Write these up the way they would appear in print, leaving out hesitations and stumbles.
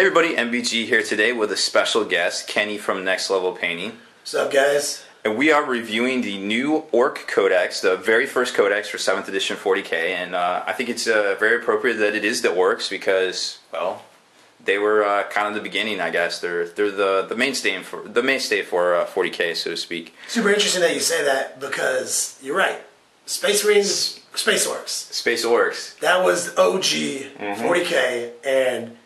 Hey everybody, MVG here today with a special guest, Kenny from Next Level Painting. What's up, guys? And we are reviewing the new Ork Codex, the very first Codex for 7th edition 40k, and I think it's very appropriate that it is the Orks because, well, they were kind of the beginning, I guess. They're the mainstay for 40k, so to speak. Super interesting that you say that because you're right. Space Marines, Space Orks. Space Orks. That was OG 40k, and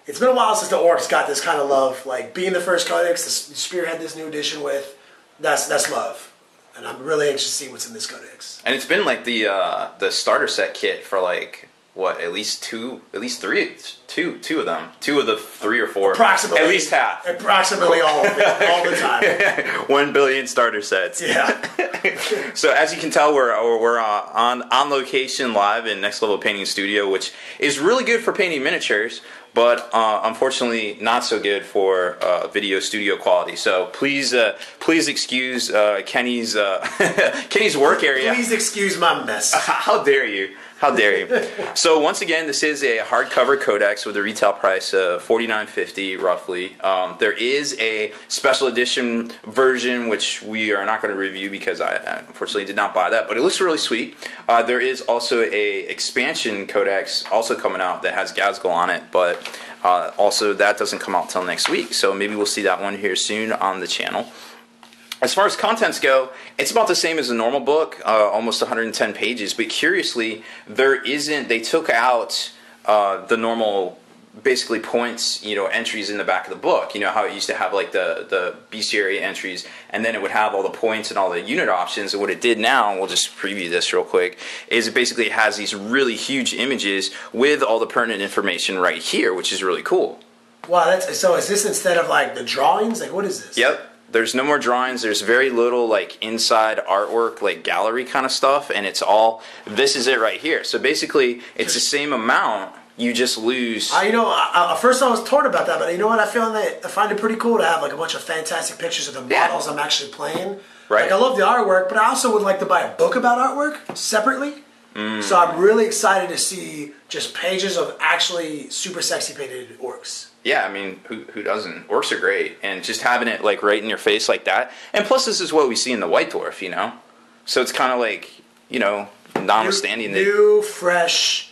it's been a while since the Orks got this kind of love. Like being the first Codex, the spearhead this new edition with, that's love. And I'm really anxious to see what's in this Codex. And it's been like the starter set kit for like what, at least two of them, two of the 3 or 4, approximately, at least half, approximately all of it, all the time. 1 billion starter sets. Yeah. So as you can tell, we're on location live in Next Level Painting Studio, which is really good for painting miniatures, but unfortunately not so good for video studio quality. So please excuse Kenny's Kenny's work area. Please excuse my mess. How dare you? How dare you? So once again, this is a hardcover Codex with a retail price of $49.50 roughly. There is a special edition version which we are not going to review because I unfortunately did not buy that, but it looks really sweet. There is also a expansion Codex also coming out that has Gazgul on it, but also that doesn't come out till next week. So maybe we'll see that one here soon on the channel. As far as contents go, it's about the same as a normal book, almost 110 pages, but curiously, they took out the normal, basically points, entries in the back of the book. You know how it used to have like the bestiary entries, and then it would have all the points and all the unit options, and what it did now, and we'll just preview this real quick, is it basically has these really huge images with all the pertinent information right here, which is really cool. Wow, so is this instead of like the drawings? Like what is this? Yep. There's no more drawings. There's very little like inside artwork, like gallery kind of stuff, and it's all, this is it right here. So basically, it's the same amount, you just lose. First I was torn about that, but you know what? I find it pretty cool to have like a bunch of fantastic pictures of the models I'm actually playing. Right. Like I love the artwork, but I also would like to buy a book about artwork separately. So I'm really excited to see just pages of actually super sexy painted orcs. Yeah, I mean, who doesn't? Orcs are great, and just having it like right in your face like that. And plus, this is what we see in the White Dwarf, So it's kind of like, notwithstanding new, fresh,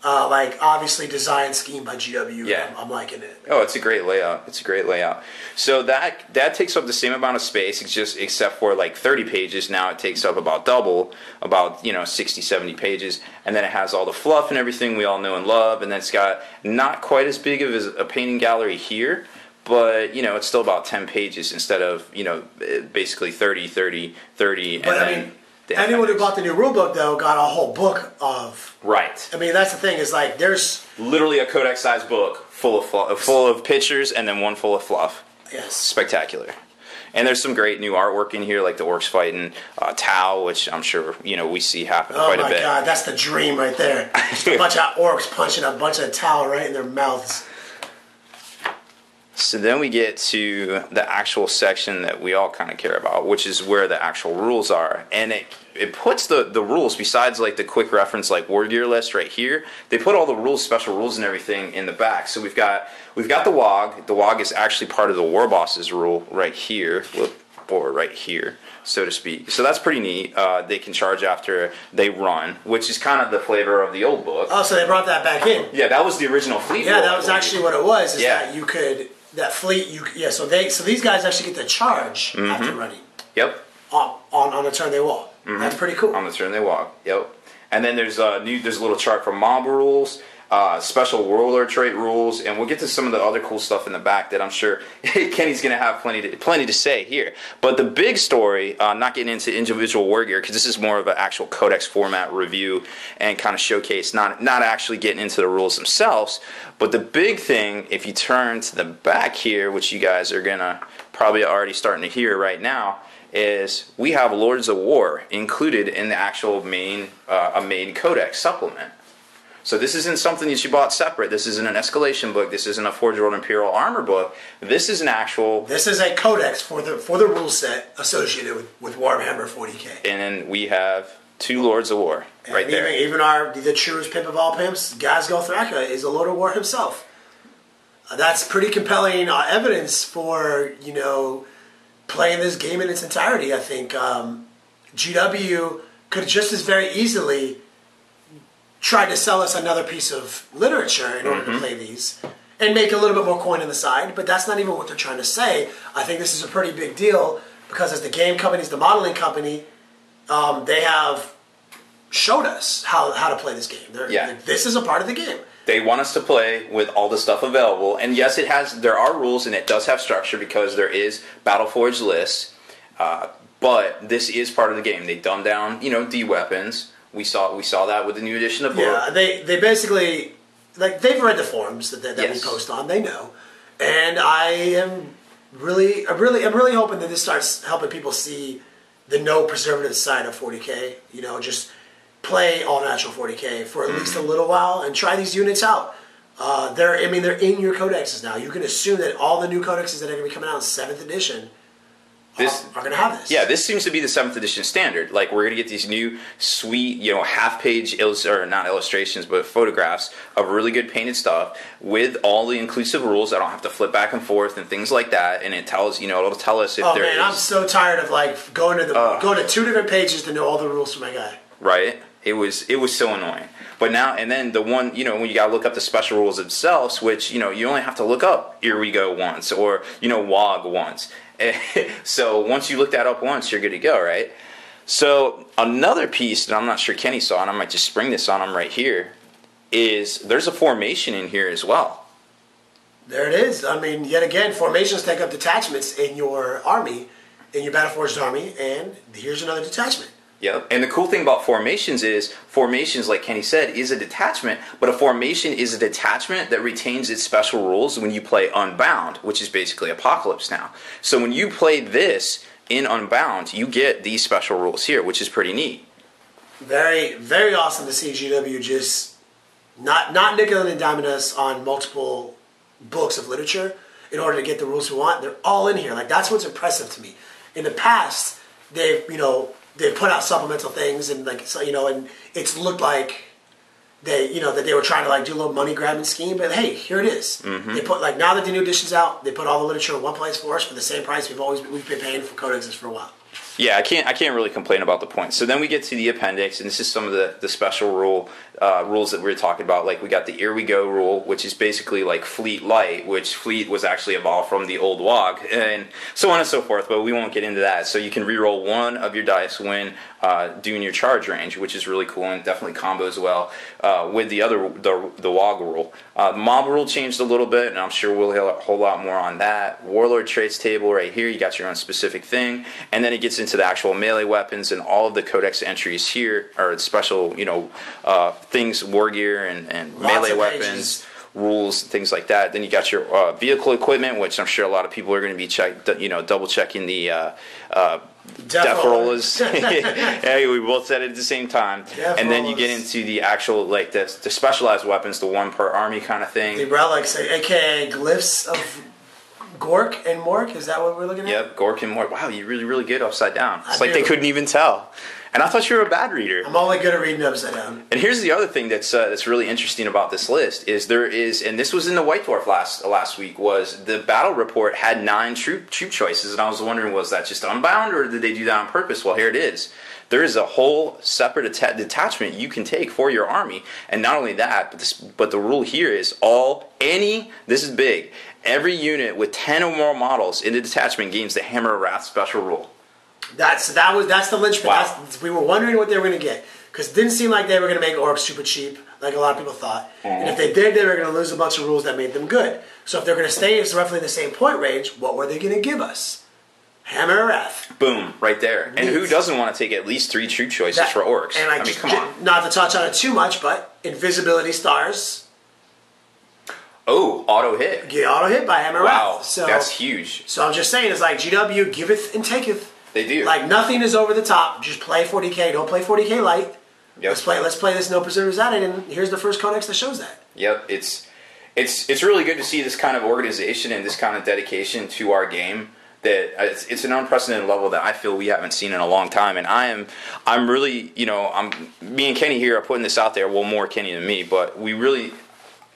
like obviously design scheme by GW. Yeah, I'm liking it. Oh, it's a great layout. It's a great layout. So that takes up the same amount of space, except for like 30 pages. Now it takes up about double, about 60, 70 pages, and then it has all the fluff and everything we all know and love, and then it's got not quite as big of a painting gallery here, but it's still about 10 pages instead of basically 30, 30, 30, but and then. Anyone who bought the new rulebook, though, got a whole book of... Right. I mean, that's the thing, is like, there's... Literally a Codex-sized book full of pictures and then one full of fluff. Yes. Spectacular. And there's some great new artwork in here, like the Orks fighting Tau, which I'm sure, we see happen quite a bit. Oh my god, that's the dream right there. Just a bunch of Orks punching a bunch of Tau right in their mouths. So then we get to the actual section that we all kind of care about, which is where the actual rules are. And it puts the rules, besides like the quick reference like war gear list right here, they put all the rules, special rules and everything in the back. So we've got the WOG. The WOG is actually part of the War Boss's rule right here, or right here, so to speak. So that's pretty neat. They can charge after they run, which is kind of the flavor of the old book. Oh, so they brought that back in. Yeah, that was the original fleet rule. Yeah, that was actually what it was, is yeah. that you could... That fleet, so these guys actually get to charge after running. Yep. On the turn they walk. That's pretty cool. On the turn they walk. Yep. And then there's a little chart for mob rules, special warlord trait rules, and we'll get to some of the other cool stuff in the back that I'm sure Kenny's going to have plenty to say here. But the big story, not getting into individual war gear, because this is more of an actual Codex format review and kind of showcase, not actually getting into the rules themselves. But the big thing, if you turn to the back here, which you guys are going to probably already starting to hear right now, is we have Lords of War included in the actual main Codex supplement. So this isn't something that you bought separate. This isn't an escalation book. This isn't a Forge World Imperial Armor book. This is an actual... This is a codex for the rule set associated with Warhammer 40k. And then we have 2 Lords of War right there. Even the truest pimp of all pimps, Gazgul Thraka, is a Lord of War himself. that's pretty compelling evidence for, playing this game in its entirety. I think GW could just as very easily tried to sell us another piece of literature in order to play these and make a little bit more coin on the side, but that's not even what they're trying to say. I think this is a pretty big deal because as the game companies, the modeling company, they have showed us how to play this game. This is a part of the game. They want us to play with all the stuff available, and yes, there are rules and it does have structure because there is Battleforge lists, but this is part of the game. They dumb down, D weapons. We saw that with the new edition of book. Yeah, they basically, they've read the forums that we post on. They know, and I'm really hoping that this starts helping people see the no preservative side of 40k. Just play all natural 40k for at least a little while and try these units out. They're in your codexes now. You can assume that all the new codexes that are going to be coming out in 7th edition are going to have this. Yeah, this seems to be the 7th edition standard. We're going to get these new sweet, half-page, not illustrations, but photographs of really good painted stuff with all the inclusive rules. I don't have to flip back and forth and things like that. And it tells, it'll tell us if there is... I'm so tired of going to 2 different pages to know all the rules for my guy. Right? It was so annoying. But now, and then the one, when you got to look up the special rules themselves, which, you only have to look up Here We Go once or, WOG once. So once you look that up once, you're good to go, right? So another piece that I'm not sure Kenny saw, and I might just spring this on him right here, is there's a formation in here as well. There it is. Yet again, formations take up detachments in your army, in your Battleforged army, and here's another detachment. Yep. And the cool thing about formations is, formations, like Kenny said, is a detachment, but a formation is a detachment that retains its special rules when you play Unbound, which is basically Apocalypse now. So when you play this in Unbound, you get these special rules here, which is pretty neat. Very, very awesome to see GW just not nickel and diming us on multiple books of literature in order to get the rules we want. They're all in here. That's what's impressive to me. In the past, they've put out supplemental things and and it's looked like that they were trying to do a little money grabbing scheme, but hey, here it is. They put now that the new edition's out, they put all the literature in one place for us for the same price we've been paying for codexes for a while. Yeah, I can't really complain about the points. So then we get to the appendix, and this is some of the special rules that we were talking about. We got the Here We Go rule, which is basically Fleet Light, which Fleet was actually evolved from the old WOG, and so on and so forth, but we won't get into that. So you can reroll one of your dice when doing your charge range, which is really cool and definitely combos well with the WOG rule. The mob rule changed a little bit, and I'm sure we'll hear a whole lot more on that. Warlord traits table right here, you got your own specific thing, and then it gets into the actual melee weapons, and all of the codex entries here are special, things, war gear and melee weapons, rules, things like that. Then you got your vehicle equipment, which I'm sure a lot of people are going to be double checking the death rollers. Yeah, we both said it at the same time. And then you get into the actual the specialized weapons, the one per army kind of thing. The relics, aka glyphs of Gork and Mork, is that what we're looking at? Yep, Gork and Mork. Wow, you're really, really good upside down. It's they couldn't even tell. And I thought you were a bad reader. I'm only good at reading upside down. And here's the other thing that's really interesting about this list is and this was in the White Dwarf last week, was the battle report had 9 troop choices, and I was wondering, was that just Unbound, or did they do that on purpose? Well, here it is. There is a whole separate detachment you can take for your army, and not only that, but the rule here is this is big, every unit with 10 or more models in the detachment gains the Hammer of Wrath special rule. That's the linchpin. Wow. We were wondering what they were going to get, because it didn't seem like they were going to make Orks super cheap, like a lot of people thought. And if they did, they were going to lose a bunch of rules that made them good. So if they're going to stay roughly the same point range, what were they going to give us? Hammer of Wrath. Boom, right there. And who doesn't want to take at least 3 troop choices for Orks? And come on. Not to touch on it too much, but invisibility stars. Oh, auto hit. Get auto hit by Hammer of Wrath. Wow, so that's huge. So I'm just saying, it's GW giveth and taketh. They do. Nothing is over the top. Just play 40k. Don't play 40k light. Yep. Let's play this no preservatives added, and here's the first codex that shows that. Yep, it's really good to see this kind of organization and this kind of dedication to our game. That it's an unprecedented level that I feel we haven't seen in a long time, and I'm really, me and Kenny here are putting this out there. Well, more Kenny than me, but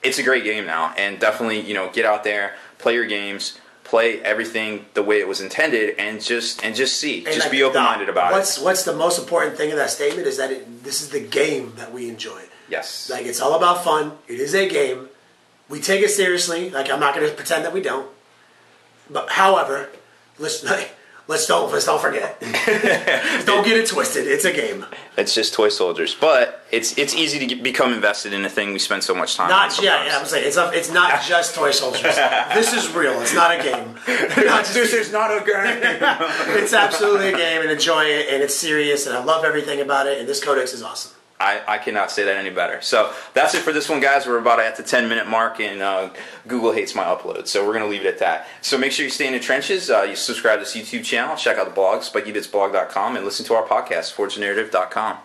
it's a great game now, and definitely, get out there, play your games, play everything the way it was intended, and just see. And just be open-minded about it. What's the most important thing in that statement is that this is the game that we enjoy. Yes. Like, it's all about fun. It is a game. We take it seriously. Like, I'm not going to pretend that we don't. But, however, let's don't forget. Don't get it twisted. It's a game. It's just toy soldiers, but it's easy to become invested in a thing we spend so much time on. I'm saying it's not just toy soldiers. This is real. It's not a game. This is not a game. It's absolutely a game, and enjoy it, and it's serious, and I love everything about it. And this codex is awesome. I cannot say that any better. So that's it for this one, guys. We're about at the 10-minute mark, and Google hates my upload, so we're going to leave it at that. So make sure you stay in the trenches. You subscribe to this YouTube channel, check out the blogs, spikeyBitsblog.com, and listen to our podcast, forgenarrative.com.